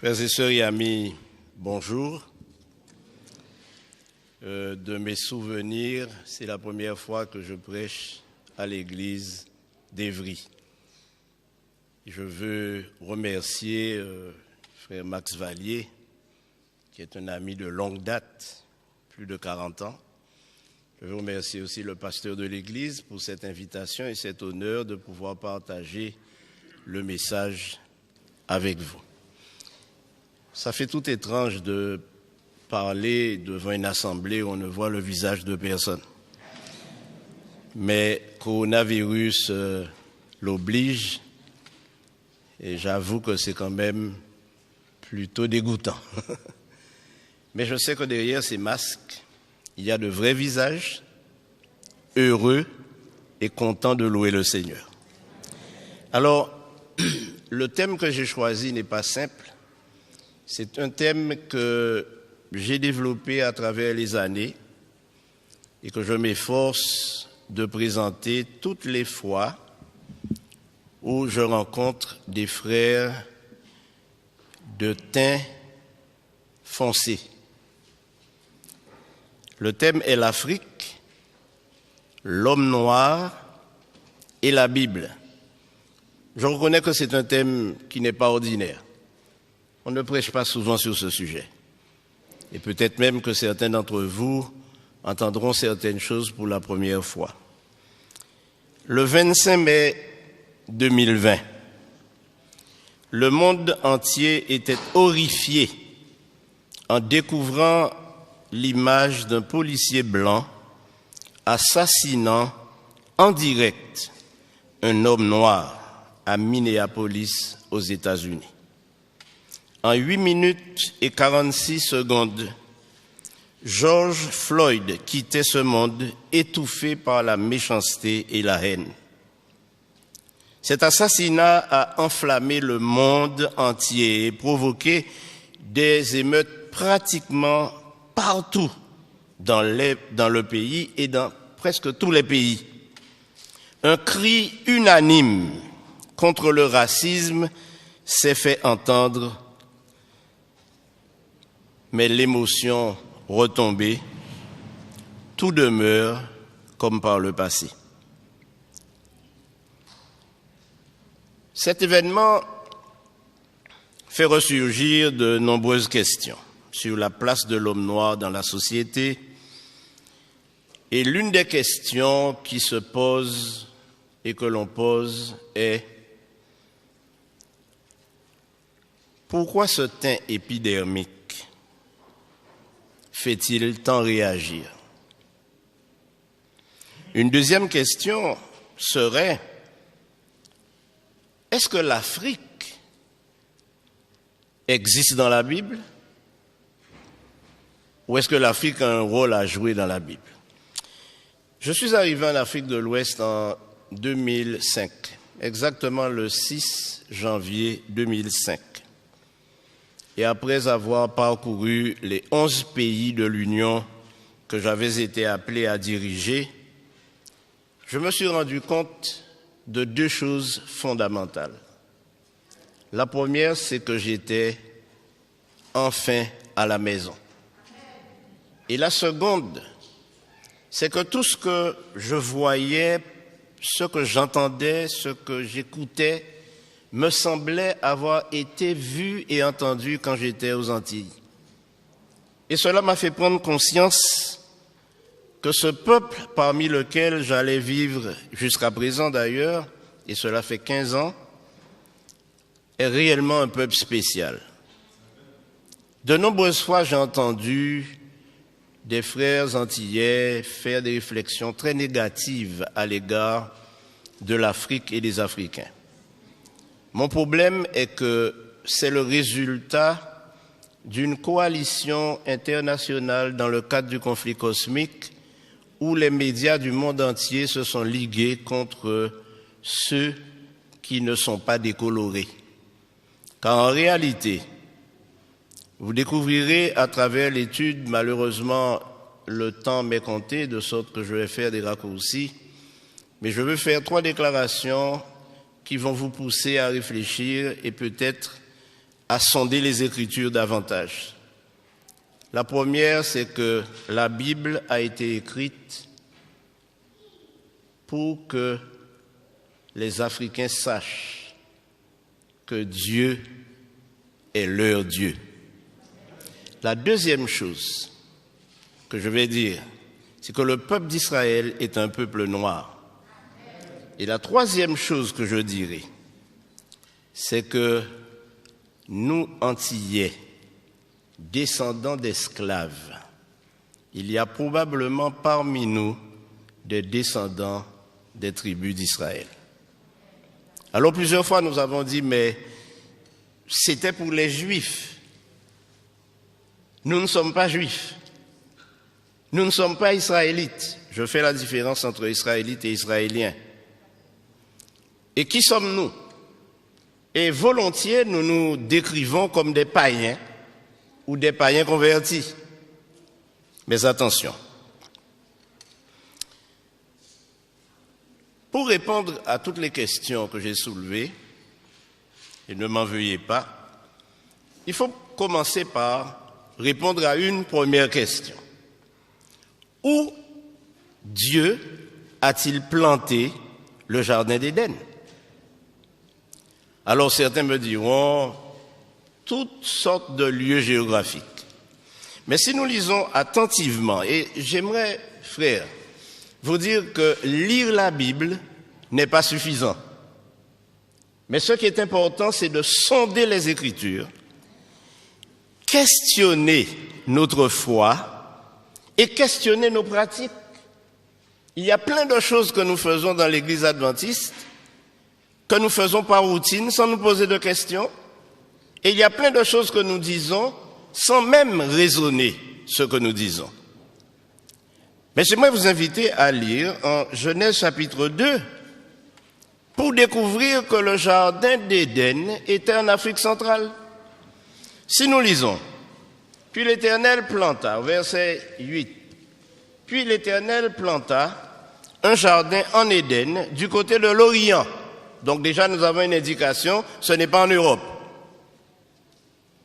Frères et sœurs et amis, bonjour. De mes souvenirs, c'est la première fois que je prêche à l'église d'Évry. Je veux remercier frère Max Vallier, qui est un ami de longue date, plus de 40 ans. Je veux remercier aussi le pasteur de l'église pour cette invitation et cet honneur de pouvoir partager le message avec vous. Ça fait tout étrange de parler devant une assemblée où on ne voit le visage de personne. Mais coronavirus l'oblige et j'avoue que c'est quand même plutôt dégoûtant. Mais je sais que derrière ces masques, il y a de vrais visages, heureux et contents de louer le Seigneur. Alors, le thème que j'ai choisi n'est pas simple. C'est un thème que j'ai développé à travers les années et que je m'efforce de présenter toutes les fois où je rencontre des frères de teint foncé. Le thème est l'Afrique, l'homme noir et la Bible. Je reconnais que c'est un thème qui n'est pas ordinaire. On ne prêche pas souvent sur ce sujet. Et peut-être même que certains d'entre vous entendront certaines choses pour la première fois. Le 25 mai 2020, le monde entier était horrifié en découvrant l'image d'un policier blanc assassinant en direct un homme noir à Minneapolis, aux États-Unis. En 8 minutes et 46 secondes, George Floyd quittait ce monde étouffé par la méchanceté et la haine. Cet assassinat a enflammé le monde entier et provoqué des émeutes pratiquement partout dans le pays et dans presque tous les pays. Un cri unanime contre le racisme s'est fait entendre, mais l'émotion retombée, tout demeure comme par le passé. Cet événement fait ressurgir de nombreuses questions sur la place de l'homme noir dans la société. Et l'une des questions qui se pose et que l'on pose est: pourquoi ce teint épidermique fait-il tant réagir? Une deuxième question serait: est-ce que l'Afrique existe dans la Bible? Ou est-ce que l'Afrique a un rôle à jouer dans la Bible? Je suis arrivé en Afrique de l'Ouest en 2005, exactement le 6 janvier 2005. Et après avoir parcouru les 11 pays de l'Union que j'avais été appelé à diriger, je me suis rendu compte de deux choses fondamentales. La première, c'est que j'étais enfin à la maison. Et la seconde, c'est que tout ce que je voyais, ce que j'entendais, ce que j'écoutais, me semblait avoir été vu et entendu quand j'étais aux Antilles. Et cela m'a fait prendre conscience que ce peuple parmi lequel j'allais vivre jusqu'à présent d'ailleurs, et cela fait 15 ans, est réellement un peuple spécial. De nombreuses fois, j'ai entendu des frères antillais faire des réflexions très négatives à l'égard de l'Afrique et des Africains. Mon problème est que c'est le résultat d'une coalition internationale dans le cadre du conflit cosmique où les médias du monde entier se sont ligués contre ceux qui ne sont pas décolorés. Car en réalité, vous découvrirez à travers l'étude, malheureusement, le temps m'est compté, de sorte que je vais faire des raccourcis, mais je veux faire 3 déclarations qui vont vous pousser à réfléchir et peut-être à sonder les Écritures davantage. La première, c'est que la Bible a été écrite pour que les Africains sachent que Dieu est leur Dieu. La deuxième chose que je vais dire, c'est que le peuple d'Israël est un peuple noir. Et la troisième chose que je dirai, c'est que nous, Antillais, descendants d'esclaves, il y a probablement parmi nous des descendants des tribus d'Israël. Alors plusieurs fois nous avons dit, mais c'était pour les Juifs. Nous ne sommes pas Juifs. Nous ne sommes pas Israélites. Je fais la différence entre Israélites et Israéliens. Et qui sommes-nous? Et volontiers, nous nous décrivons comme des païens ou des païens convertis. Mais attention. Pour répondre à toutes les questions que j'ai soulevées, et ne m'en veuillez pas, il faut commencer par répondre à une première question. Où Dieu a-t-il planté le jardin d'Éden? Alors certains me diront toutes sortes de lieux géographiques. Mais si nous lisons attentivement, et j'aimerais, frères, vous dire que lire la Bible n'est pas suffisant. Mais ce qui est important, c'est de sonder les Écritures, questionner notre foi et questionner nos pratiques. Il y a plein de choses que nous faisons dans l'Église adventiste, que nous faisons par routine, sans nous poser de questions. Et il y a plein de choses que nous disons sans même raisonner ce que nous disons. Mais j'aimerais vous inviter à lire en Genèse chapitre 2 pour découvrir que le jardin d'Éden était en Afrique centrale. Si nous lisons, puis l'Éternel planta, verset 8, puis l'Éternel planta un jardin en Éden du côté de l'Orient. Donc déjà nous avons une indication, ce n'est pas en Europe.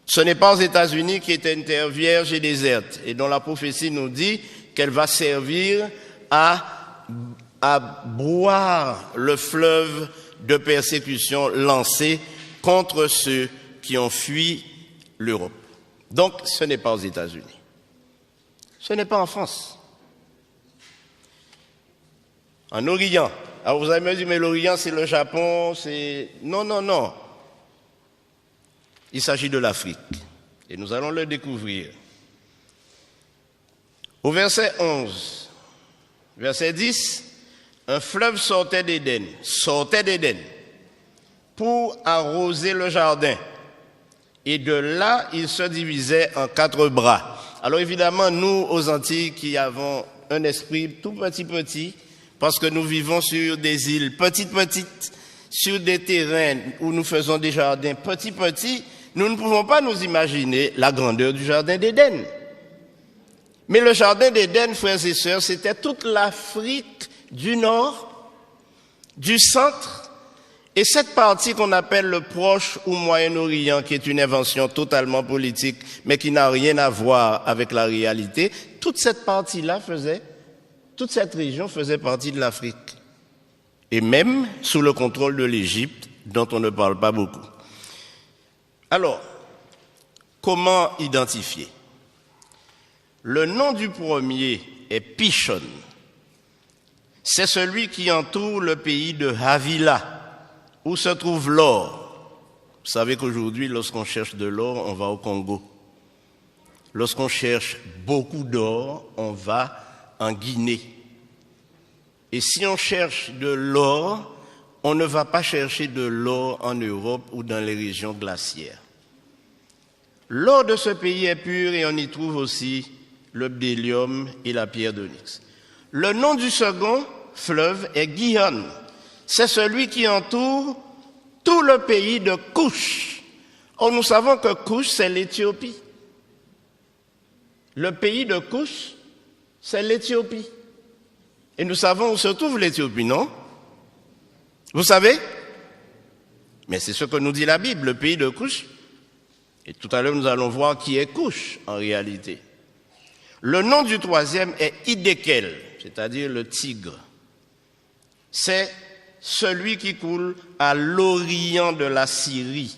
Ce n'est pas aux États-Unis qui est une terre vierge et déserte et dont la prophétie nous dit qu'elle va servir à boire le fleuve de persécution lancé contre ceux qui ont fui l'Europe. Donc ce n'est pas aux États-Unis. Ce n'est pas en France. En Orient. Alors vous allez me dire, mais l'Orient c'est le Japon, c'est... Non, non, non. Il s'agit de l'Afrique. Et nous allons le découvrir. Au verset 11, verset 10, un fleuve sortait d'Éden, pour arroser le jardin. Et de là, il se divisait en 4 bras. Alors évidemment, nous, aux Antilles, qui avons un esprit tout petit, parce que nous vivons sur des îles petites, sur des terrains où nous faisons des jardins petits, nous ne pouvons pas nous imaginer la grandeur du jardin d'Éden. Mais le jardin d'Éden, frères et sœurs, c'était toute l'Afrique du Nord, du centre, et cette partie qu'on appelle le Proche ou Moyen-Orient, qui est une invention totalement politique, mais qui n'a rien à voir avec la réalité, toute cette partie-là toute cette région faisait partie de l'Afrique. Et même sous le contrôle de l'Égypte, dont on ne parle pas beaucoup. Alors, comment identifier? Le nom du premier est Pishon. C'est celui qui entoure le pays de Havila, où se trouve l'or. Vous savez qu'aujourd'hui, lorsqu'on cherche de l'or, on va au Congo. Lorsqu'on cherche beaucoup d'or, on va en Guinée. Et si on cherche de l'or, on ne va pas chercher de l'or en Europe ou dans les régions glaciaires. L'or de ce pays est pur et on y trouve aussi le bdellium et la pierre d'onyx. Le nom du second fleuve est Gihon. C'est celui qui entoure tout le pays de Couche. Or, nous savons que Couche, c'est l'Éthiopie. Le pays de Couche, c'est l'Éthiopie. Et nous savons où se trouve l'Éthiopie, non? Vous savez? Mais c'est ce que nous dit la Bible, le pays de Couche, Et tout à l'heure, nous allons voir qui est Couche en réalité. Le nom du troisième est Hiddekel, c'est-à-dire le tigre. C'est celui qui coule à l'orient de la Syrie.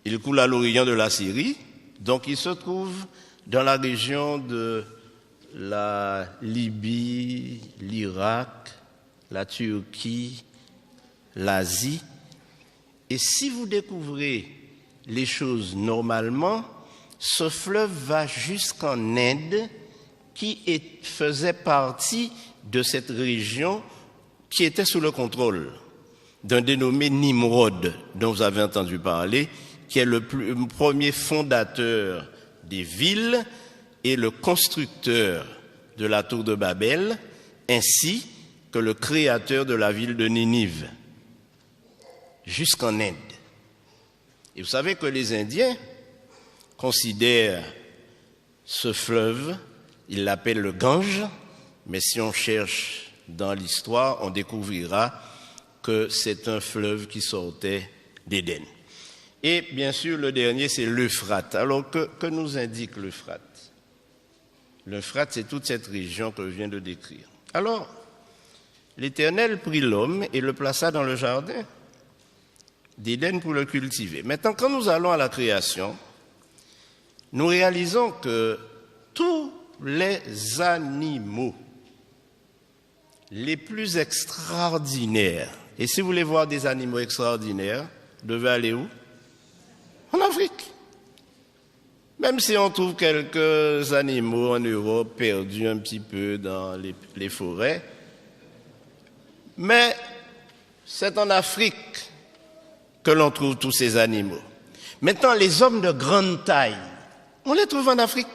Il coule à l'orient de la Syrie, donc il se trouve dans la région de la Libye, l'Irak, la Turquie, l'Asie. Et si vous découvrez les choses normalement, ce fleuve va jusqu'en Inde, qui faisait partie de cette région qui était sous le contrôle d'un dénommé Nimrod, dont vous avez entendu parler, qui est le premier fondateur des villes et le constructeur de la tour de Babel, ainsi que le créateur de la ville de Ninive, jusqu'en Inde. Et vous savez que les Indiens considèrent ce fleuve, ils l'appellent le Gange, mais si on cherche dans l'histoire, on découvrira que c'est un fleuve qui sortait d'Éden. Et bien sûr, le dernier, c'est l'Euphrate. Alors, que nous indique l'Euphrate? L'Euphrate, c'est toute cette région que je viens de décrire. Alors, l'Éternel prit l'homme et le plaça dans le jardin d'Éden pour le cultiver. Maintenant, quand nous allons à la création, nous réalisons que tous les animaux les plus extraordinaires, et si vous voulez voir des animaux extraordinaires, vous devez aller où? En Afrique. Même si on trouve quelques animaux en Europe perdus un petit peu dans les forêts, mais c'est en Afrique que l'on trouve tous ces animaux. Maintenant, les hommes de grande taille, on les trouve en Afrique.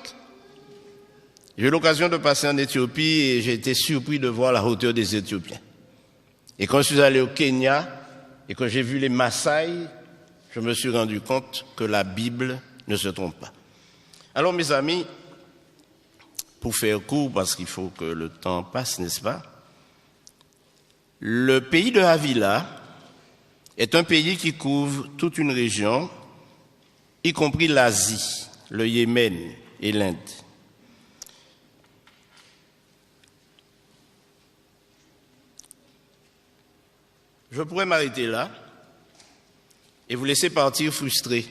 J'ai eu l'occasion de passer en Éthiopie et j'ai été surpris de voir la hauteur des Éthiopiens. Et quand je suis allé au Kenya et que j'ai vu les Maasai, je me suis rendu compte que la Bible ne se trompe pas. Alors mes amis, pour faire court, parce qu'il faut que le temps passe, n'est-ce pas? Le pays de Havila est un pays qui couvre toute une région, y compris l'Asie, le Yémen et l'Inde. Je pourrais m'arrêter là et vous laisser partir frustré.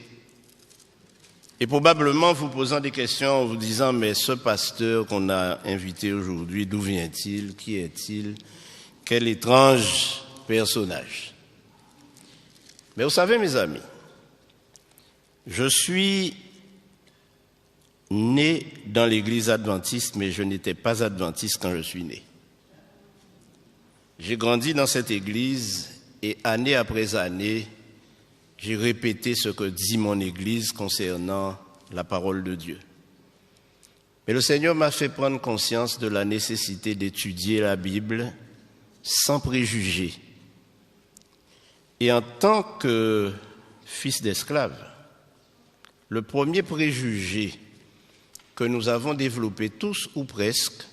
Et probablement vous posant des questions en vous disant, mais ce pasteur qu'on a invité aujourd'hui, d'où vient-il? Qui est-il? Quel étrange personnage. Mais vous savez, mes amis, je suis né dans l'église adventiste, mais je n'étais pas adventiste quand je suis né. J'ai grandi dans cette église et année après année, j'ai répété ce que dit mon église concernant la parole de Dieu. Mais le Seigneur m'a fait prendre conscience de la nécessité d'étudier la Bible sans préjugés. Et en tant que fils d'esclave, le premier préjugé que nous avons développé tous ou presque,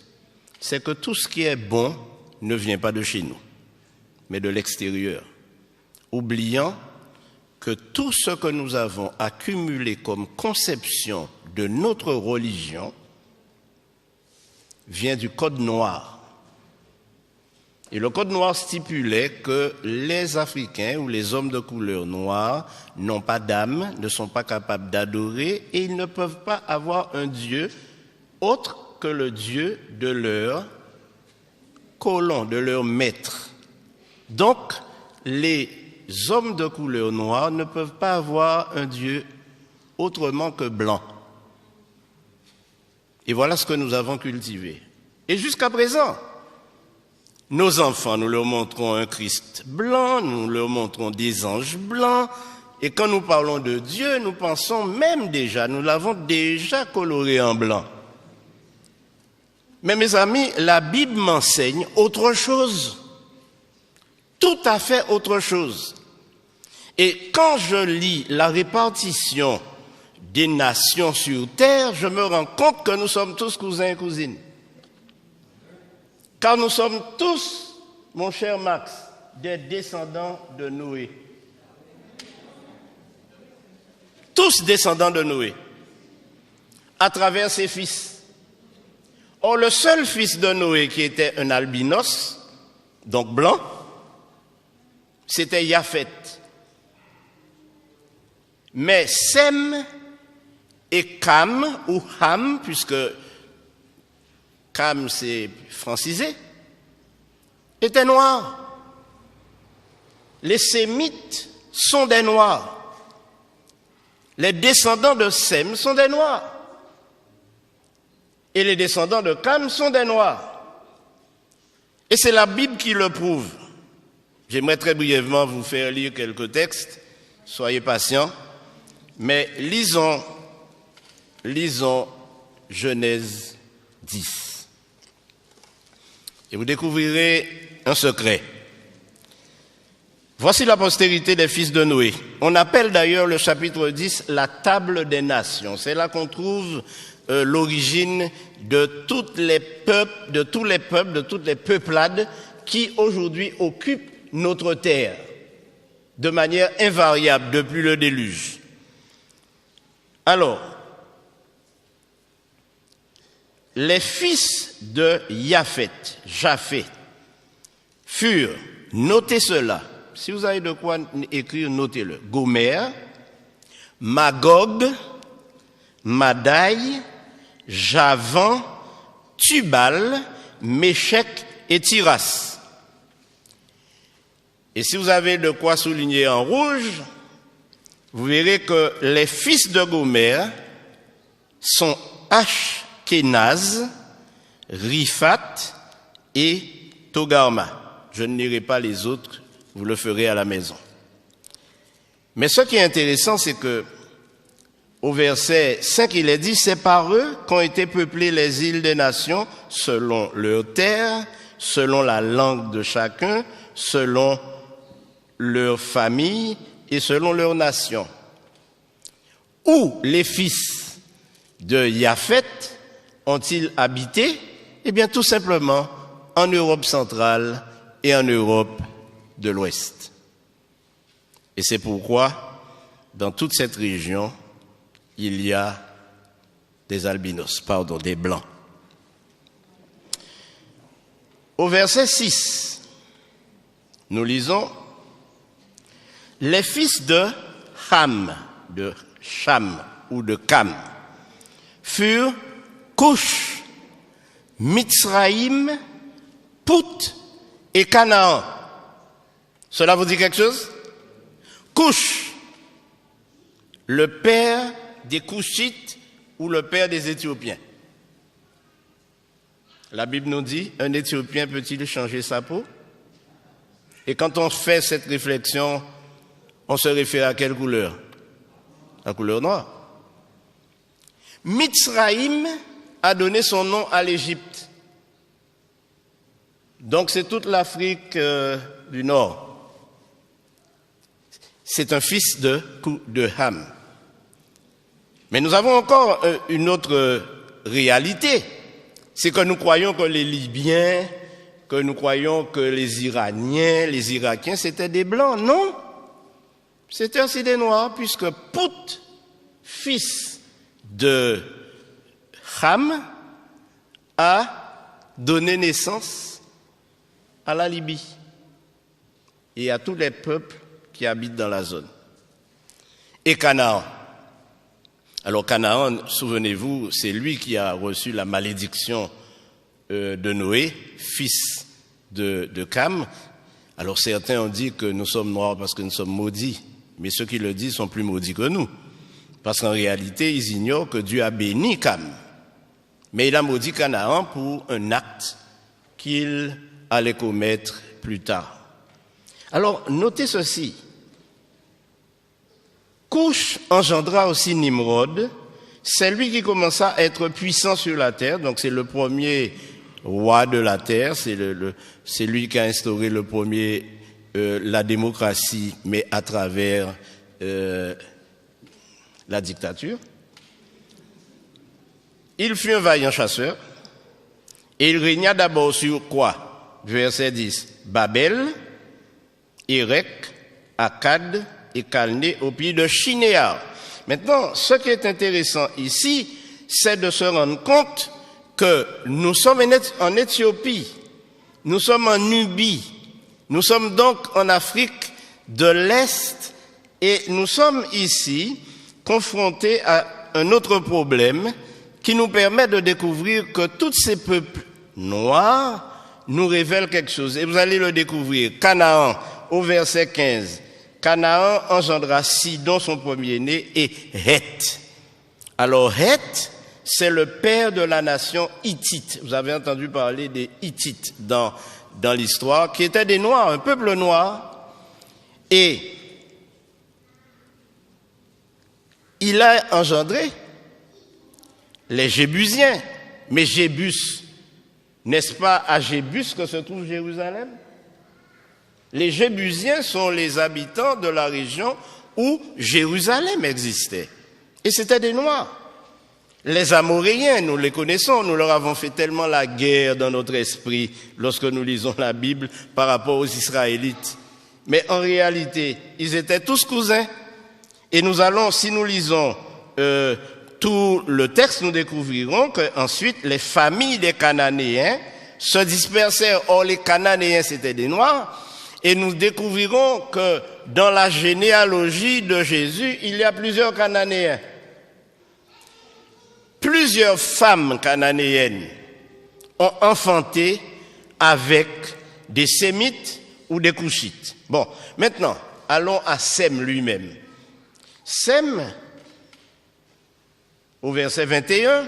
c'est que tout ce qui est bon ne vient pas de chez nous, mais de l'extérieur, oubliant que tout ce que nous avons accumulé comme conception de notre religion vient du Code noir. Et le Code noir stipulait que les Africains ou les hommes de couleur noire n'ont pas d'âme, ne sont pas capables d'adorer et ils ne peuvent pas avoir un Dieu autre que le Dieu de leur colon, de leur maître. Donc, les hommes de couleur noire ne peuvent pas avoir un Dieu autrement que blanc. Et voilà ce que nous avons cultivé. Et jusqu'à présent, nos enfants, nous leur montrons un Christ blanc, nous leur montrons des anges blancs, et quand nous parlons de Dieu, nous pensons même déjà, nous l'avons déjà coloré en blanc. Mais mes amis, la Bible m'enseigne autre chose, tout à fait autre chose. Et quand je lis la répartition des nations sur terre, je me rends compte que nous sommes tous cousins et cousines. Car nous sommes tous, mon cher Max, des descendants de Noé. tous descendants de Noé, à travers ses fils. Or, le seul fils de Noé qui était un albinos, donc blanc, c'était Japhet. Mais Sem et Cam, ou Ham, puisque Cam c'est francisé, étaient noirs. Les Sémites sont des noirs. Les descendants de Sem sont des noirs. Et les descendants de Cam sont des noirs. Et c'est la Bible qui le prouve. J'aimerais très brièvement vous faire lire quelques textes. Soyez patients. Mais lisons Genèse 10. Et vous découvrirez un secret. Voici la postérité des fils de Noé. On appelle d'ailleurs le chapitre 10 la table des nations. C'est là qu'on trouve l'origine de tous les peuples, de toutes les peuplades qui aujourd'hui occupent notre terre de manière invariable depuis le déluge. Alors, les fils de Japhet, furent, notez cela, si vous avez de quoi écrire, notez-le, Gomer, Magog, Madai, Javan, Tubal, Méchec et Tiras. Et si vous avez de quoi souligner en rouge, vous verrez que les fils de Gomer sont Ashkenaz, Riphat et Togarma. Je ne lirai pas les autres, vous le ferez à la maison. Mais ce qui est intéressant, c'est que au verset 5, il est dit, c'est par eux qu'ont été peuplées les îles des nations, selon leur terre, selon la langue de chacun, selon leur famille et selon leur nation. Où les fils de Japhet ont-ils habité? Eh bien, tout simplement en Europe centrale et en Europe de l'Ouest. Et c'est pourquoi, dans toute cette région, il y a des des blancs. Au verset 6, nous lisons « Les fils de Ham, de Cham ou de Cam, furent Cush, Mitzraïm, Pout et Canaan. » Cela vous dit quelque chose? Cush, le père des Cushites ou le père des Éthiopiens. La Bible nous dit, un Éthiopien peut-il changer sa peau? Et quand on fait cette réflexion, on se réfère à quelle couleur? La couleur noire. Mitzraïm a donné son nom à l'Égypte. Donc c'est toute l'Afrique du Nord. C'est un fils de Ham. Mais nous avons encore une autre réalité. C'est que nous croyons que les Libyens, que nous croyons que les Iraniens, les Irakiens, c'était des Blancs. Non, c'était aussi des Noirs, puisque Pout, fils de Ham, a donné naissance à la Libye et à tous les peuples qui habitent dans la zone. Et Canaan. Alors Canaan, souvenez-vous, c'est lui qui a reçu la malédiction de Noé, fils de Cam. Alors certains ont dit que nous sommes noirs parce que nous sommes maudits, mais ceux qui le disent sont plus maudits que nous. Parce qu'en réalité, ils ignorent que Dieu a béni Cam. Mais il a maudit Canaan pour un acte qu'il allait commettre plus tard. Alors, notez ceci. Cush engendra aussi Nimrod, c'est lui qui commença à être puissant sur la terre, donc c'est le premier roi de la terre, c'est lui qui a instauré le premier la démocratie, mais à travers la dictature. Il fut un vaillant chasseur, et il régna d'abord sur quoi? Verset 10, Babel, Érec, Akkad et Calné au pays de Shinéar. Maintenant, ce qui est intéressant ici, c'est de se rendre compte que nous sommes en Éthiopie, nous sommes en Nubie, nous sommes donc en Afrique de l'Est et nous sommes ici confrontés à un autre problème qui nous permet de découvrir que tous ces peuples noirs nous révèlent quelque chose. Et vous allez le découvrir. Canaan, au verset 15. Canaan engendra Sidon, son premier-né, et Heth. Alors Heth, c'est le père de la nation hittite. Vous avez entendu parler des Hittites dans l'histoire, qui étaient des Noirs, un peuple noir. Et il a engendré les Jébusiens. Mais Jébus, n'est-ce pas à Jébus que se trouve Jérusalem? Les Jébusiens sont les habitants de la région où Jérusalem existait. Et c'était des Noirs. Les Amoréens, nous les connaissons, nous leur avons fait tellement la guerre dans notre esprit lorsque nous lisons la Bible par rapport aux Israélites. Mais en réalité, ils étaient tous cousins. Et nous allons, si nous lisons tout le texte, nous découvrirons qu'ensuite les familles des Cananéens se dispersèrent. Or, les Cananéens, c'était des Noirs. Et nous découvrirons que dans la généalogie de Jésus, il y a plusieurs Cananéens. Plusieurs femmes cananéennes ont enfanté avec des Sémites ou des Couchites. Bon, maintenant, allons à Sem lui-même. Sem, au verset 21,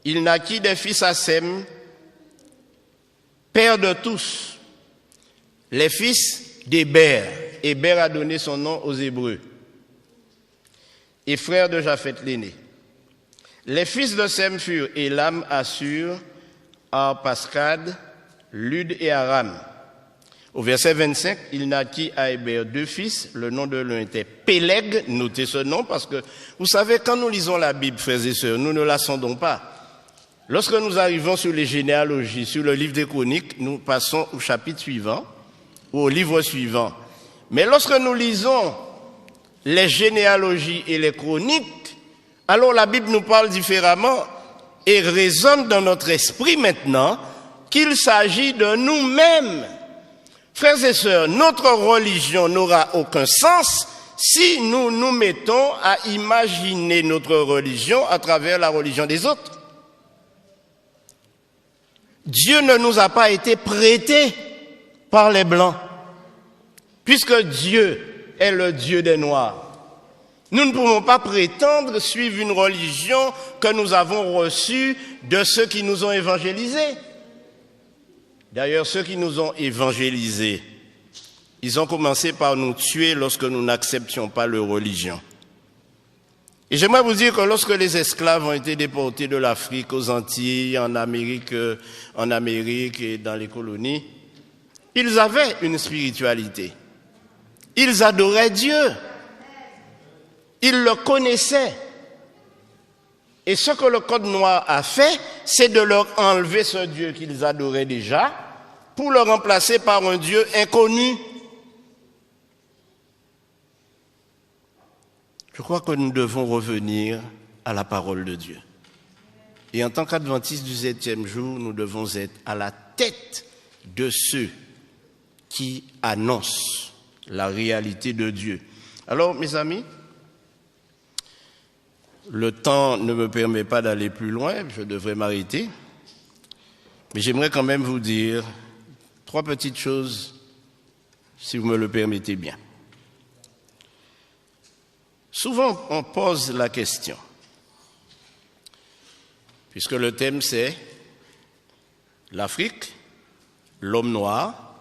il naquit des fils à Sem, père de tous, les fils d'Héber. Héber a donné son nom aux Hébreux, et frère de Japheth l'aîné. Les fils de Sem furent Élam, Assur, Arpascad, Lud et Aram. Au verset 25, il naquit à Héber 2 fils. Le nom de l'un était Péleg. Notez ce nom parce que, vous savez, quand nous lisons la Bible, frères et sœurs, nous ne la sondons pas. Lorsque nous arrivons sur les généalogies, sur le livre des Chroniques, nous passons au chapitre suivant ou au livre suivant. Mais lorsque nous lisons les généalogies et les Chroniques, alors la Bible nous parle différemment et résonne dans notre esprit maintenant qu'il s'agit de nous-mêmes. Frères et sœurs, notre religion n'aura aucun sens si nous nous mettons à imaginer notre religion à travers la religion des autres. Dieu ne nous a pas été prêté par les Blancs, puisque Dieu est le Dieu des Noirs. Nous ne pouvons pas prétendre suivre une religion que nous avons reçue de ceux qui nous ont évangélisés. D'ailleurs, ceux qui nous ont évangélisés, ils ont commencé par nous tuer lorsque nous n'acceptions pas leur religion. Et j'aimerais vous dire que lorsque les esclaves ont été déportés de l'Afrique aux Antilles, en Amérique et dans les colonies, ils avaient une spiritualité. Ils adoraient Dieu. Ils le connaissaient. Et ce que le Code noir a fait, c'est de leur enlever ce Dieu qu'ils adoraient déjà pour le remplacer par un Dieu inconnu. Je crois que nous devons revenir à la parole de Dieu. Et en tant qu'adventistes du 7e jour, nous devons être à la tête de ceux qui annoncent la réalité de Dieu. Alors, mes amis, le temps ne me permet pas d'aller plus loin, je devrais m'arrêter. Mais j'aimerais quand même vous dire 3 petites choses, si vous me le permettez bien. Souvent, on pose la question, puisque le thème c'est l'Afrique, l'homme noir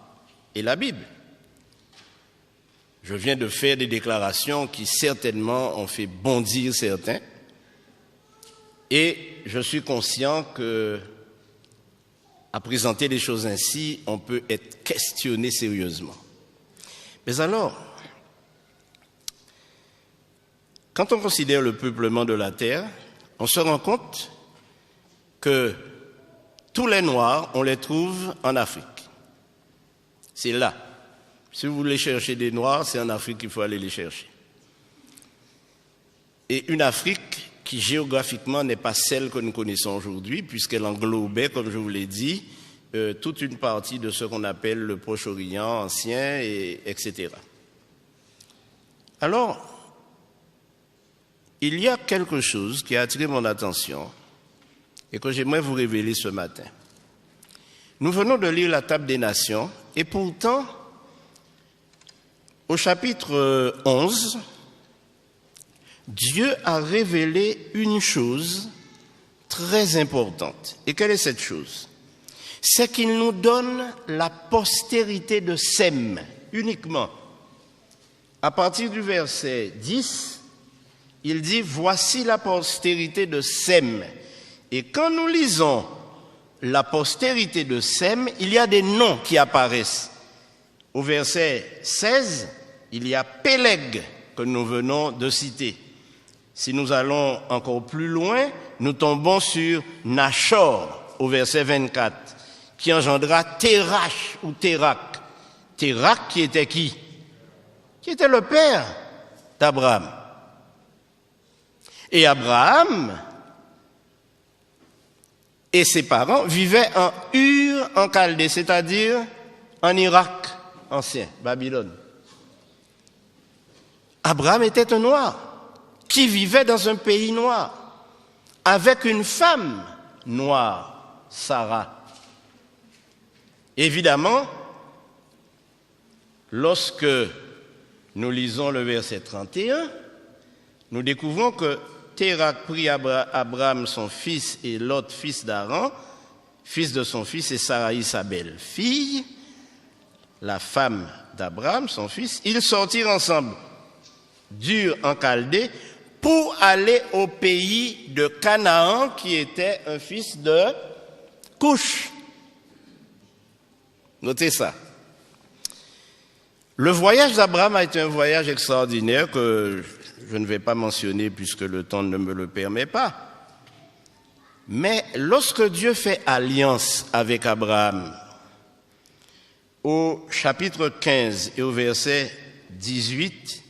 et la Bible. Je viens de faire des déclarations qui certainement ont fait bondir certains. Et je suis conscient que, à présenter les choses ainsi, on peut être questionné sérieusement. Mais alors, quand on considère le peuplement de la terre, on se rend compte que tous les Noirs, on les trouve en Afrique. C'est là. Si vous voulez chercher des Noirs, c'est en Afrique qu'il faut aller les chercher. et une Afrique qui géographiquement n'est pas celle que nous connaissons aujourd'hui, puisqu'elle englobait, comme je vous l'ai dit, toute une partie de ce qu'on appelle le Proche-Orient ancien, etc. Alors, il y a quelque chose qui a attiré mon attention et que j'aimerais vous révéler ce matin. Nous venons de lire la Table des Nations et pourtant, au chapitre 11, Dieu a révélé une chose très importante. Et quelle est cette chose? C'est qu'il nous donne la postérité de Sem uniquement. À partir du verset 10, il dit « Voici la postérité de Sem ». Et quand nous lisons la postérité de Sem, il y a des noms qui apparaissent. Au verset 16, il y a Péleg que nous venons de citer. Si nous allons encore plus loin, nous tombons sur Nachor au verset 24, qui engendra Térach ou Térak. Térak qui était qui? Qui était le père d'Abraham. Et Abraham et ses parents vivaient en Ur en Chaldée, c'est-à-dire en Irak ancien, Babylone. Abraham était un noir qui vivait dans un pays noir avec une femme noire, Sarah. Évidemment, lorsque nous lisons le verset 31, nous découvrons que Térak prit Abraham son fils et Lot fils d'Aaron, fils de son fils, et Sarai sa belle-fille, la femme d'Abraham, son fils. Ils sortirent ensemble d'Ur en Chaldée pour aller au pays de Canaan, qui était un fils de Couche. Notez ça. Le voyage d'Abraham a été un voyage extraordinaire que je ne vais pas mentionner puisque le temps ne me le permet pas. Mais lorsque Dieu fait alliance avec Abraham, au chapitre 15 et au verset 18,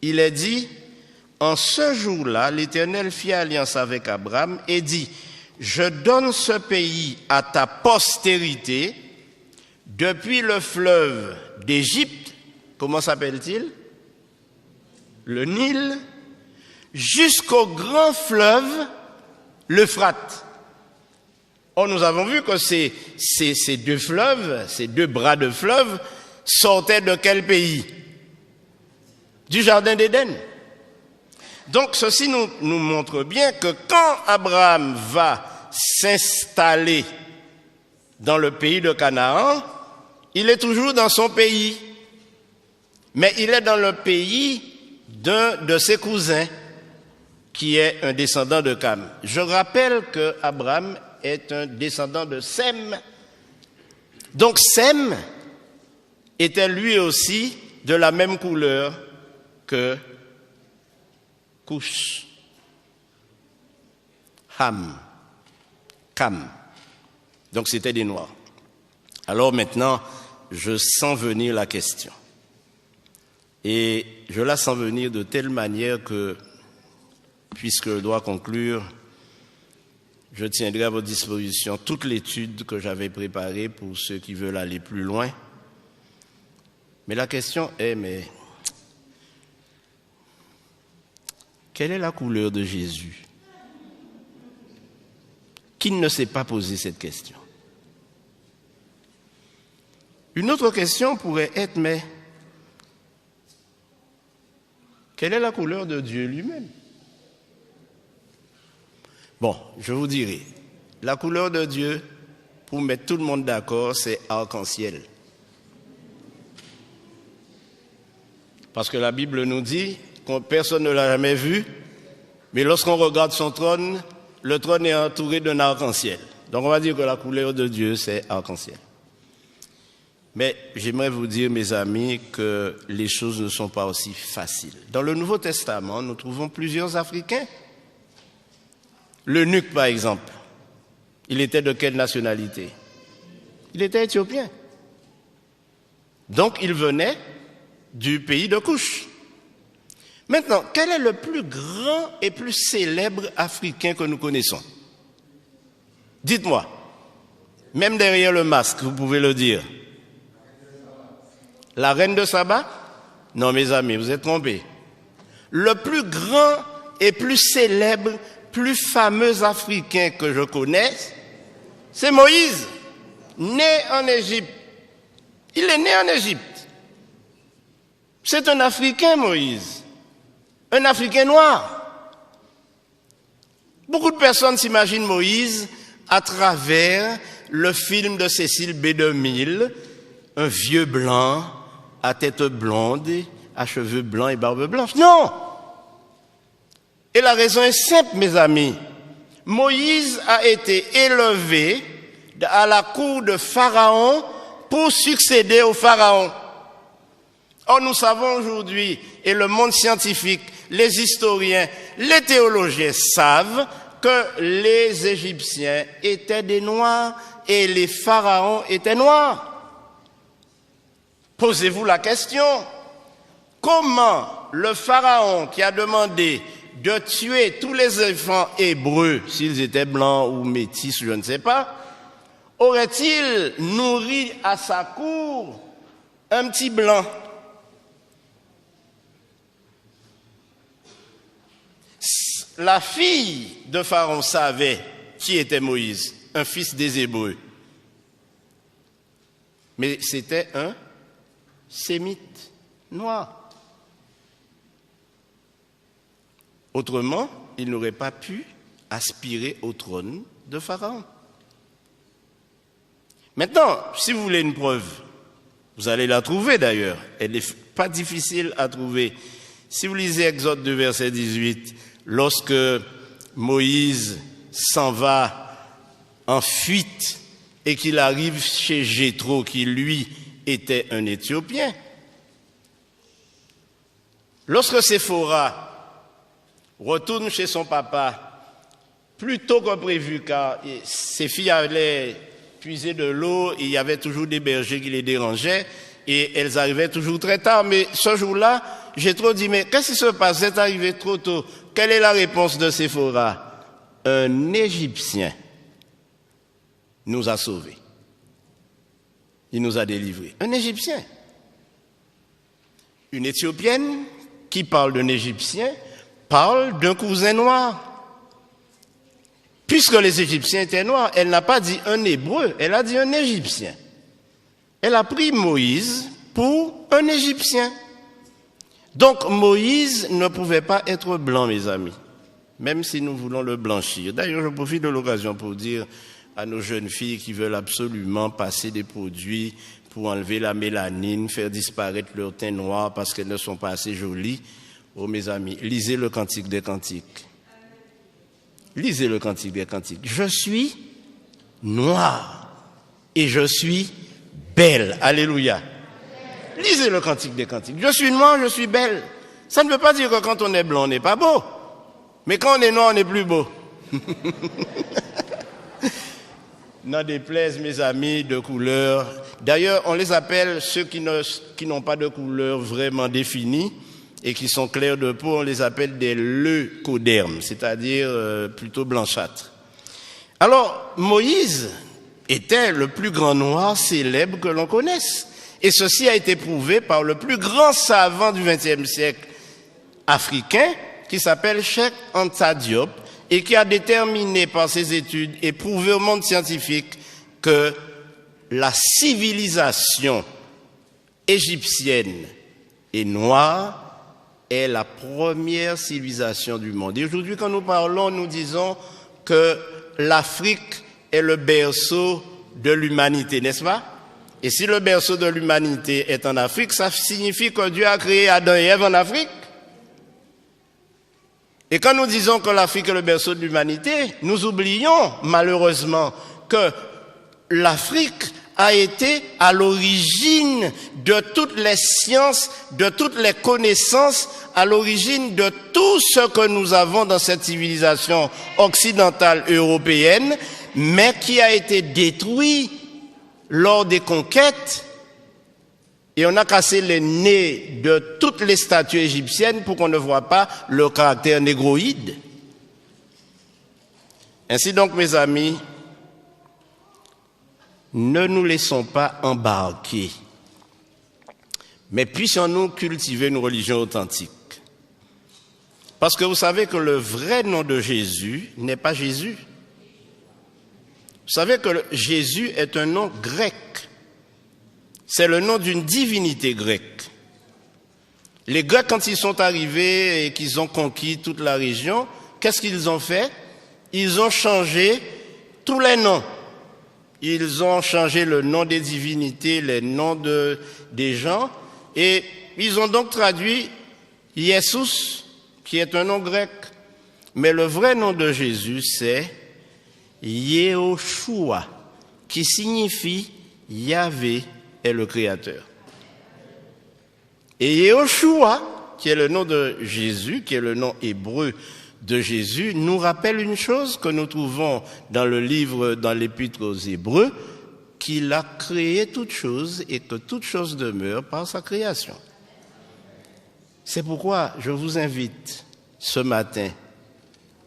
il est dit « En ce jour-là, l'Éternel fit alliance avec Abraham et dit « Je donne ce pays à ta postérité depuis le fleuve d'Égypte. » Comment s'appelle-t-il? Le Nil, jusqu'au grand fleuve, l'Euphrate. Or, nous avons vu que ces deux fleuves, ces deux bras de fleuve, sortaient de quel pays? Du Jardin d'Éden. Donc, ceci nous montre bien que quand Abraham va s'installer dans le pays de Canaan, il est toujours dans son pays. Mais il est dans le pays d'un de ses cousins, qui est un descendant de Cam. Je rappelle que Abraham est un descendant de Sem. Donc Sem était lui aussi de la même couleur que Couche, Ham, Cam. Donc c'était des Noirs. Alors maintenant, je sens venir la question. Et je la sens venir de telle manière que, puisque je dois conclure, je tiendrai à votre disposition toute l'étude que j'avais préparée pour ceux qui veulent aller plus loin. Mais la question est, mais quelle est la couleur de Jésus? Qui ne s'est pas posé cette question? Une autre question pourrait être, mais quelle est la couleur de Dieu lui-même? Bon, je vous dirai, la couleur de Dieu, pour mettre tout le monde d'accord, c'est arc-en-ciel. Parce que la Bible nous dit que personne ne l'a jamais vu, mais lorsqu'on regarde son trône, le trône est entouré d'un arc-en-ciel. Donc on va dire que la couleur de Dieu, c'est arc-en-ciel. Mais j'aimerais vous dire, mes amis, que les choses ne sont pas aussi faciles. Dans le Nouveau Testament, nous trouvons plusieurs Africains. L'eunuque, par exemple, il était de quelle nationalité? Il était éthiopien. Donc, il venait du pays de Couche. Maintenant, quel est le plus grand et plus célèbre Africain que nous connaissons? Dites-moi. Même derrière le masque, vous pouvez le dire. La reine de Saba? Non, mes amis, vous êtes trompés. Le plus grand et plus célèbre, plus fameux Africain que je connaisse, c'est Moïse, né en Égypte. Il est né en Égypte. C'est un Africain, Moïse. Un Africain noir. Beaucoup de personnes s'imaginent Moïse à travers le film de Cécile B. DeMille, un vieux blanc à tête blonde, à cheveux blancs et barbe blanche. Non! Et la raison est simple, mes amis. Moïse a été élevé à la cour de Pharaon pour succéder au Pharaon. Or, nous savons aujourd'hui, et le monde scientifique, les historiens, les théologiens savent que les Égyptiens étaient des Noirs et les pharaons étaient noirs. Posez-vous la question, comment le pharaon qui a demandé de tuer tous les enfants hébreux, s'ils étaient blancs ou métis, je ne sais pas, aurait-il nourri à sa cour un petit blanc? La fille de Pharaon savait qui était Moïse, un fils des Hébreux. Mais c'était un sémite noir. Autrement, il n'aurait pas pu aspirer au trône de Pharaon. Maintenant, si vous voulez une preuve, vous allez la trouver d'ailleurs. Elle n'est pas difficile à trouver. Si vous lisez Exode 2, verset 18, lorsque Moïse s'en va en fuite et qu'il arrive chez Jéthro, qui lui était un Éthiopien, lorsque Séphora retourne chez son papa, plus tôt que prévu, car ses filles allaient puiser de l'eau, il y avait toujours des bergers qui les dérangeaient, et elles arrivaient toujours très tard. Mais ce jour-là, Jéthro dit, mais qu'est-ce qui se passe? C'est arrivé trop tôt. Quelle est la réponse de Séphora? Un Égyptien nous a sauvés. Il nous a délivrés. Un Égyptien. Une Éthiopienne qui parle d'un Égyptien parle d'un cousin noir. Puisque les Égyptiens étaient noirs, elle n'a pas dit un Hébreu, elle a dit un Égyptien. Elle a pris Moïse pour un Égyptien. Donc Moïse ne pouvait pas être blanc, mes amis, même si nous voulons le blanchir. D'ailleurs, je profite de l'occasion pour dire à nos jeunes filles qui veulent absolument passer des produits pour enlever la mélanine, faire disparaître leur teint noir parce qu'elles ne sont pas assez jolies. Oh, mes amis, lisez le Cantique des Cantiques. Lisez le Cantique des Cantiques. Je suis noir et je suis belle. Alléluia. Lisez le Cantique des Cantiques. Je suis noir, je suis belle. Ça ne veut pas dire que quand on est blanc, on n'est pas beau. Mais quand on est noir, on est plus beau. N'en déplaise, mes amis, de couleur. D'ailleurs, on les appelle ceux qui n'ont pas de couleur vraiment définie et qui sont clairs de peau, on les appelle des leucodermes, c'est-à-dire plutôt blanchâtres. Alors, Moïse était le plus grand noir célèbre que l'on connaisse. Et ceci a été prouvé par le plus grand savant du XXe siècle africain, qui s'appelle Cheikh Anta Diop, et qui a déterminé par ses études et prouvé au monde scientifique que la civilisation égyptienne et noire est la première civilisation du monde. Et aujourd'hui, quand nous parlons, nous disons que l'Afrique est le berceau de l'humanité, n'est-ce pas? Et si le berceau de l'humanité est en Afrique, ça signifie que Dieu a créé Adam et Ève en Afrique. Et quand nous disons que l'Afrique est le berceau de l'humanité, nous oublions malheureusement que l'Afrique a été à l'origine de toutes les sciences, de toutes les connaissances, à l'origine de tout ce que nous avons dans cette civilisation occidentale européenne, mais qui a été détruit lors des conquêtes Et on a cassé les nez de toutes les statues égyptiennes pour qu'on ne voit pas le caractère négroïde. Ainsi donc, mes amis, ne nous laissons pas embarquer, mais puissions-nous cultiver une religion authentique. Parce que vous savez que le vrai nom de Jésus n'est pas Jésus. Vous savez que Jésus est un nom grec. C'est le nom d'une divinité grecque. Les Grecs, quand ils sont arrivés et qu'ils ont conquis toute la région, qu'est-ce qu'ils ont fait? Ils ont changé tous les noms. Ils ont changé le nom des divinités, les noms des gens, et ils ont donc traduit Jesus, qui est un nom grec. Mais le vrai nom de Jésus, c'est Yehoshua, qui signifie Yahvé est le Créateur. Et Yehoshua, qui est le nom de Jésus, qui est le nom hébreu de Jésus, nous rappelle une chose que nous trouvons dans le livre, dans l'Épître aux Hébreux, qu'il a créé toutes choses et que toute chose demeure par sa création. C'est pourquoi je vous invite ce matin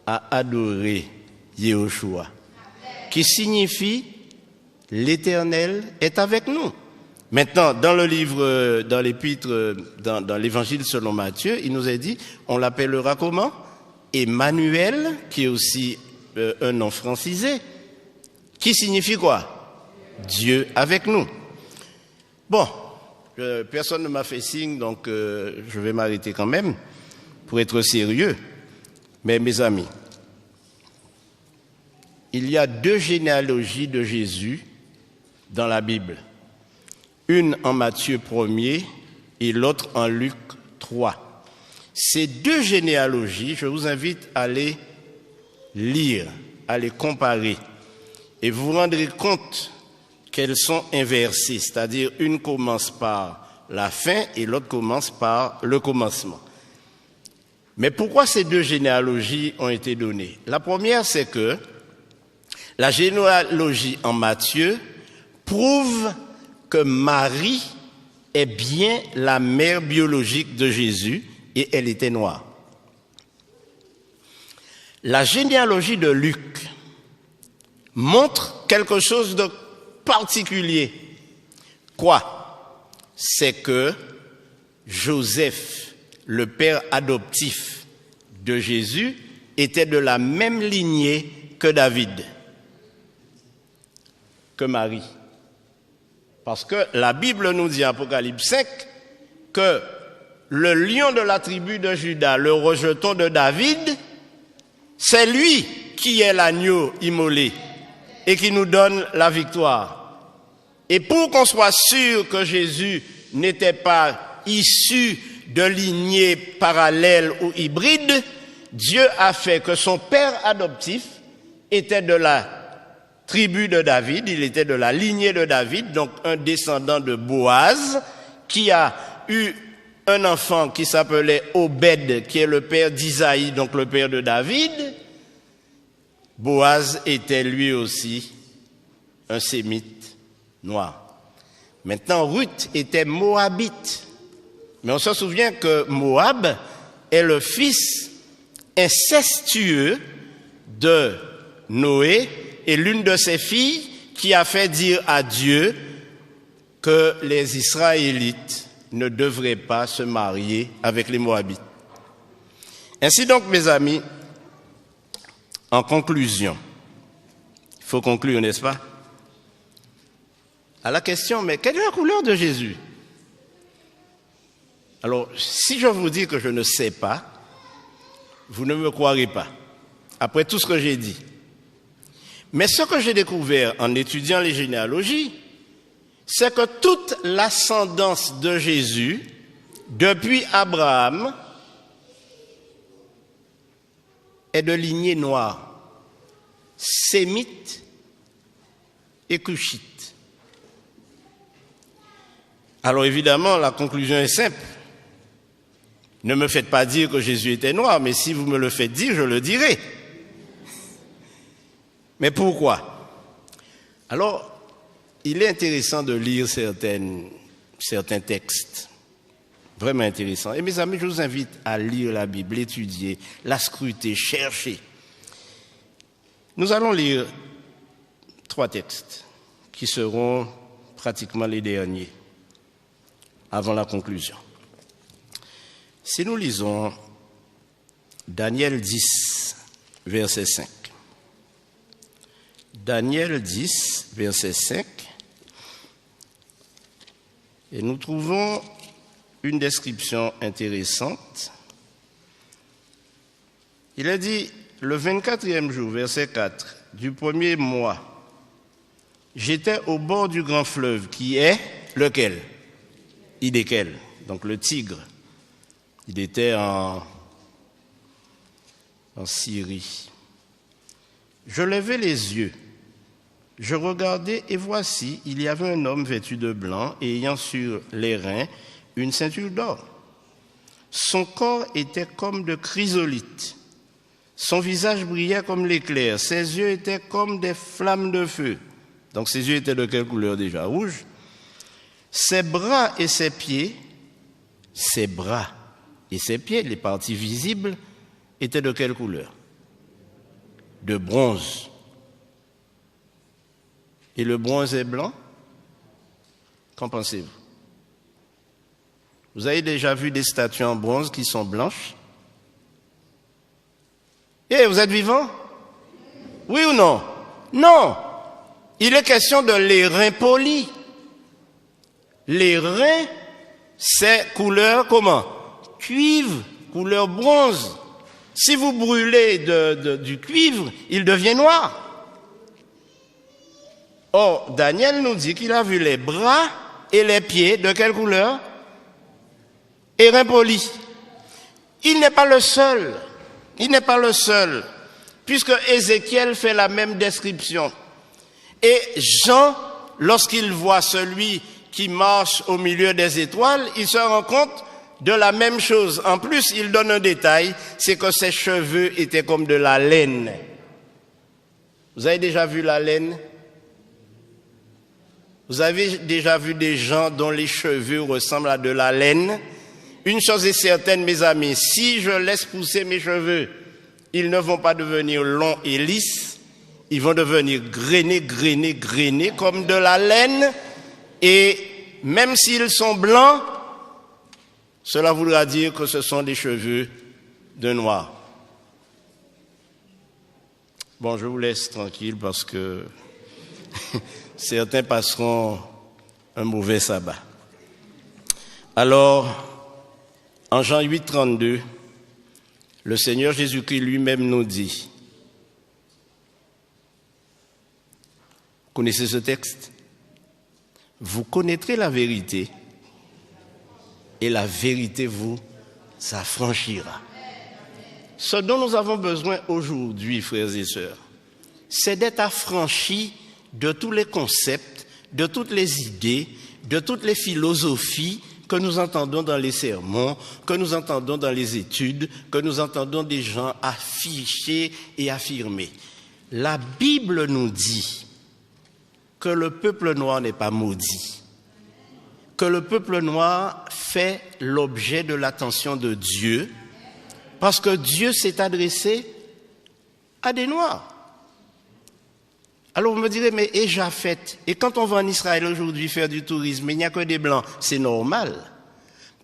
à adorer Yehoshua, qui signifie l'Éternel est avec nous. Maintenant, dans le livre, dans l'Épître, dans l'Évangile selon Matthieu, il nous est dit, on l'appellera comment? Emmanuel, qui est aussi un nom francisé, qui signifie quoi? Dieu avec nous. Bon, personne ne m'a fait signe, donc je vais m'arrêter quand même pour être sérieux. Mais mes amis, il y a 2 généalogies de Jésus dans la Bible. Une en Matthieu 1er et l'autre en Luc 3. Ces 2 généalogies, je vous invite à les lire, à les comparer. Et vous vous rendrez compte qu'elles sont inversées, c'est-à-dire une commence par la fin et l'autre commence par le commencement. Mais pourquoi ces 2 généalogies ont été données? La première, c'est que la généalogie en Matthieu prouve que Marie est bien la mère biologique de Jésus et elle était noire. La généalogie de Luc montre quelque chose de particulier. Quoi? C'est que Joseph, le père adoptif de Jésus, était de la même lignée que David, que Marie. Parce que la Bible nous dit, Apocalypse 5, que le lion de la tribu de Juda, le rejeton de David, c'est lui qui est l'agneau immolé et qui nous donne la victoire. Et pour qu'on soit sûr que Jésus n'était pas issu de lignée parallèle ou hybride, Dieu a fait que son père adoptif était de la tribu de David, il était de la lignée de David, donc un descendant de Boaz, qui a eu un enfant qui s'appelait Obed, qui est le père d'Isaïe, donc le père de David. Boaz était lui aussi un sémite noir. Maintenant, Ruth était moabite. Mais on se souvient que Moab est le fils incestueux de Noé et l'une de ses filles qui a fait dire à Dieu que les Israélites ne devraient pas se marier avec les Moabites. Ainsi donc, mes amis, en conclusion, il faut conclure, n'est-ce pas? À la question, mais quelle est la couleur de Jésus? Alors, si je vous dis que je ne sais pas, vous ne me croirez pas, après tout ce que j'ai dit. Mais ce que j'ai découvert en étudiant les généalogies, c'est que toute l'ascendance de Jésus, depuis Abraham, est de lignée noire, sémite et cushite. Alors évidemment, la conclusion est simple. Ne me faites pas dire que Jésus était noir, mais si vous me le faites dire, je le dirai. Mais pourquoi? Alors, il est intéressant de lire certaines certains textes vraiment intéressants. Et mes amis, je vous invite à lire la Bible, l'étudier, la scruter, chercher. Nous allons lire 3 textes qui seront pratiquement les derniers avant la conclusion. Si nous lisons Daniel 10, verset 5. Daniel 10, verset 5. Et nous trouvons une description intéressante. Il est dit, le 24e jour, verset 4, du premier mois, j'étais au bord du grand fleuve qui est lequel? Hidékel, donc le Tigre. Il était en Syrie. Je levai les yeux, je regardai et voici, il y avait un homme vêtu de blanc et ayant sur les reins une ceinture d'or. Son corps était comme de chrysolite, son visage brillait comme l'éclair, ses yeux étaient comme des flammes de feu. Donc ses yeux étaient de quelle couleur déjà? Rouge. Ses bras et ses pieds, ses bras et ses pieds, les parties visibles, étaient de quelle couleur? De bronze. Et le bronze est blanc? Qu'en pensez-vous? Vous avez déjà vu des statues en bronze qui sont blanches? Eh, vous êtes vivant? Oui ou non? Non! Il est question de l'airain poli. L'airain, c'est couleur comment? Cuivre, couleur bronze. Si vous brûlez du cuivre, il devient noir. Or, Daniel nous dit qu'il a vu les bras et les pieds de quelle couleur? Airain poli. Il n'est pas le seul. Il n'est pas le seul. Puisque Ézéchiel fait la même description. Et Jean, lorsqu'il voit celui qui marche au milieu des étoiles, il se rend compte de la même chose. En plus, il donne un détail, c'est que ses cheveux étaient comme de la laine. Vous avez déjà vu la laine? Vous avez déjà vu des gens dont les cheveux ressemblent à de la laine? Une chose est certaine, mes amis, si je laisse pousser mes cheveux, ils ne vont pas devenir longs et lisses, ils vont devenir grainés comme de la laine, et même s'ils sont blancs, cela voudra dire que ce sont des cheveux de noir. Bon, je vous laisse tranquille parce que certains passeront un mauvais sabbat. Alors, en Jean 8, 32, le Seigneur Jésus-Christ lui-même nous dit, vous connaissez ce texte? Vous connaîtrez la vérité et la vérité vous affranchira. Ce dont nous avons besoin aujourd'hui, frères et sœurs, c'est d'être affranchis de tous les concepts, de toutes les idées, de toutes les philosophies que nous entendons dans les sermons, que nous entendons dans les études, que nous entendons des gens afficher et affirmer. La Bible nous dit que le peuple noir n'est pas maudit, que le peuple noir fait l'objet de l'attention de Dieu, parce que Dieu s'est adressé à des Noirs. Alors vous me direz, mais et Japhet, et quand on va en Israël aujourd'hui faire du tourisme, il n'y a que des Blancs, c'est normal.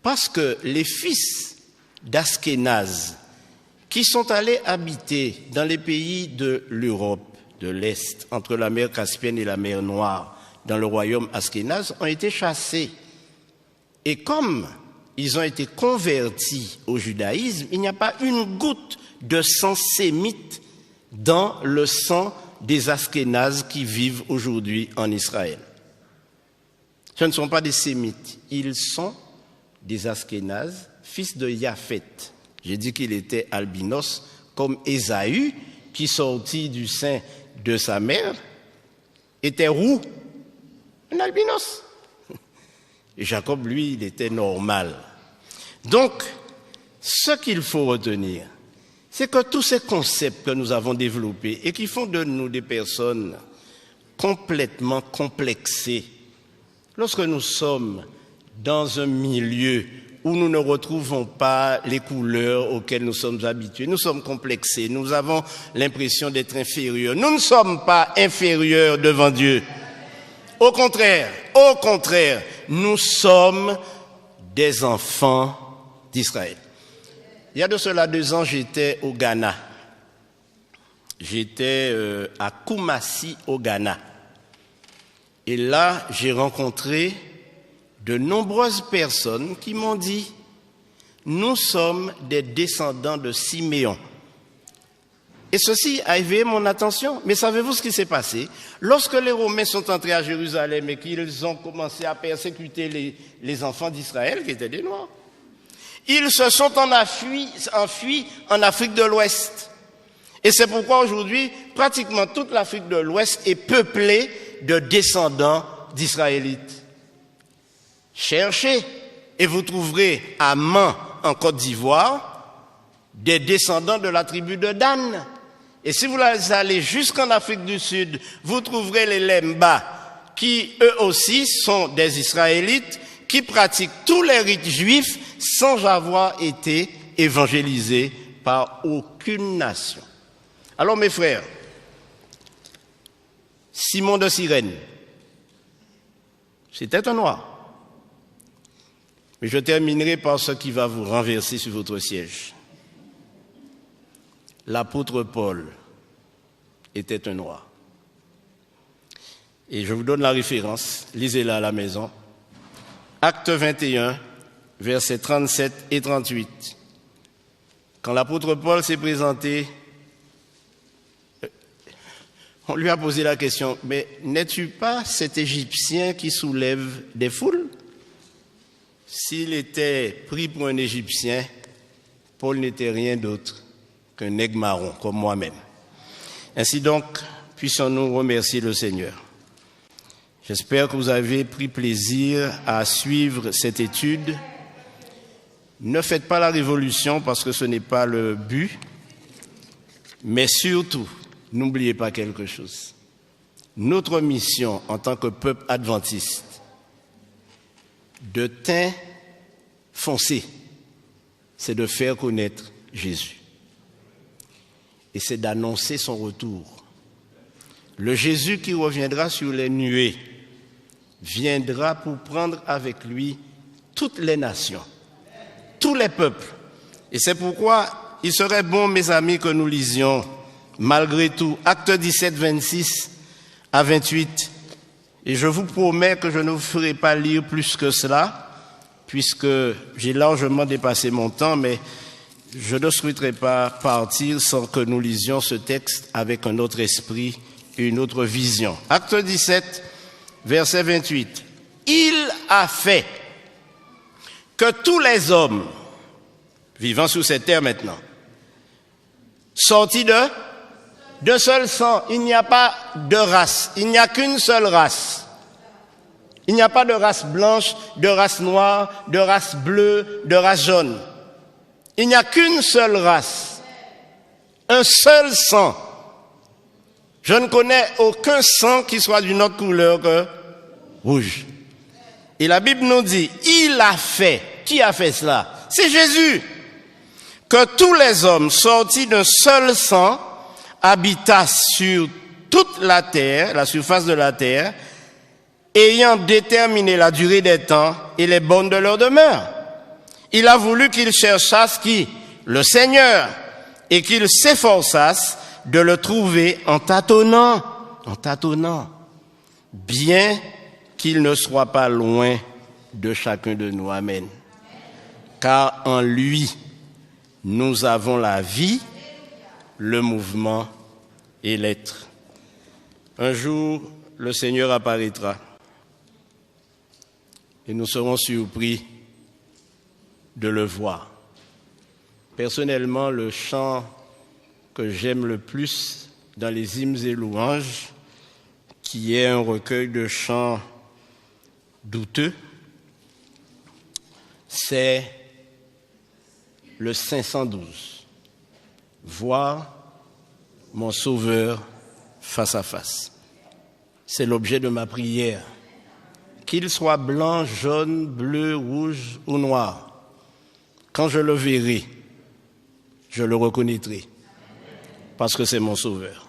Parce que les fils d'Askénaz, qui sont allés habiter dans les pays de l'Europe, de l'Est, entre la mer Caspienne et la mer Noire, dans le royaume Askénaz, ont été chassés. Et comme ils ont été convertis au judaïsme, il n'y a pas une goutte de sang sémite dans le sang des Askénazes qui vivent aujourd'hui en Israël. Ce ne sont pas des sémites, ils sont des Askénazes, fils de Japhet. J'ai dit qu'il était albinos, comme Ésaü, qui sortit du sein de sa mère, était roux, un albinos. Et Jacob, lui, il était normal. Donc, ce qu'il faut retenir, c'est que tous ces concepts que nous avons développés et qui font de nous des personnes complètement complexées, lorsque nous sommes dans un milieu où nous ne retrouvons pas les couleurs auxquelles nous sommes habitués. Nous sommes complexés, nous avons l'impression d'être inférieurs. Nous ne sommes pas inférieurs devant Dieu. Au contraire, nous sommes des enfants d'Israël. Il y a de cela 2 ans, j'étais au Ghana. J'étais à Kumasi, au Ghana. Et là, j'ai rencontré de nombreuses personnes qui m'ont dit « Nous sommes des descendants de Siméon ». Et ceci a éveillé mon attention. Mais savez-vous ce qui s'est passé? Lorsque les Romains sont entrés à Jérusalem et qu'ils ont commencé à persécuter les enfants d'Israël, qui étaient des Noirs, ils se sont enfuis en Afrique de l'Ouest. Et c'est pourquoi aujourd'hui, pratiquement toute l'Afrique de l'Ouest est peuplée de descendants d'Israélites. Cherchez et vous trouverez à Man, en Côte d'Ivoire, des descendants de la tribu de Dan. Et si vous allez jusqu'en Afrique du Sud, vous trouverez les Lemba, qui eux aussi sont des Israélites, qui pratiquent tous les rites juifs sans avoir été évangélisés par aucune nation. Alors mes frères, Simon de Cyrène, c'était un noir. Mais je terminerai par ce qui va vous renverser sur votre siège. L'apôtre Paul était un noir. Et je vous donne la référence, lisez-la à la maison. Acte 21, versets 37 et 38. Quand l'apôtre Paul s'est présenté, on lui a posé la question, mais n'es-tu pas cet Égyptien qui soulève des foules? S'il était pris pour un Égyptien, Paul n'était rien d'autre qu'un nègre marron, comme moi-même. Ainsi donc, puissions-nous remercier le Seigneur. J'espère que vous avez pris plaisir à suivre cette étude. Ne faites pas la révolution parce que ce n'est pas le but, mais surtout, n'oubliez pas quelque chose. Notre mission en tant que peuple adventiste, de teint foncé, c'est de faire connaître Jésus. Et c'est d'annoncer son retour. Le Jésus qui reviendra sur les nuées viendra pour prendre avec lui toutes les nations, tous les peuples. Et c'est pourquoi il serait bon, mes amis, que nous lisions, malgré tout, Acte 17, 26 à 28. Et je vous promets que je ne vous ferai pas lire plus que cela, puisque j'ai largement dépassé mon temps, mais je ne souhaiterais pas partir sans que nous lisions ce texte avec un autre esprit et une autre vision. Acte 17, verset 28. Il a fait que tous les hommes vivant sur cette terre maintenant, sortis de seul sang, il n'y a pas de race, il n'y a qu'une seule race. Il n'y a pas de race blanche, de race noire, de race bleue, de race jaune. Il n'y a qu'une seule race, un seul sang. Je ne connais aucun sang qui soit d'une autre couleur que rouge. Et la Bible nous dit, il a fait. Qui a fait cela? C'est Jésus. Que tous les hommes sortis d'un seul sang habitassent sur toute la terre, la surface de la terre, ayant déterminé la durée des temps et les bornes de leur demeure. Il a voulu qu'ils cherchassent qui? Le Seigneur, et qu'ils s'efforçassent de le trouver en tâtonnant, bien qu'il ne soit pas loin de chacun de nous. Amen. Car en lui, nous avons la vie, le mouvement et l'être. Un jour, le Seigneur apparaîtra et nous serons surpris de le voir. Personnellement, le chant que j'aime le plus dans les hymnes et louanges, qui est un recueil de chants douteux, c'est le 512. Voir mon Sauveur face à face. C'est l'objet de ma prière qu'il soit blanc, jaune, bleu, rouge ou noir, quand je le verrai, je le reconnaîtrai, parce que c'est mon Sauveur.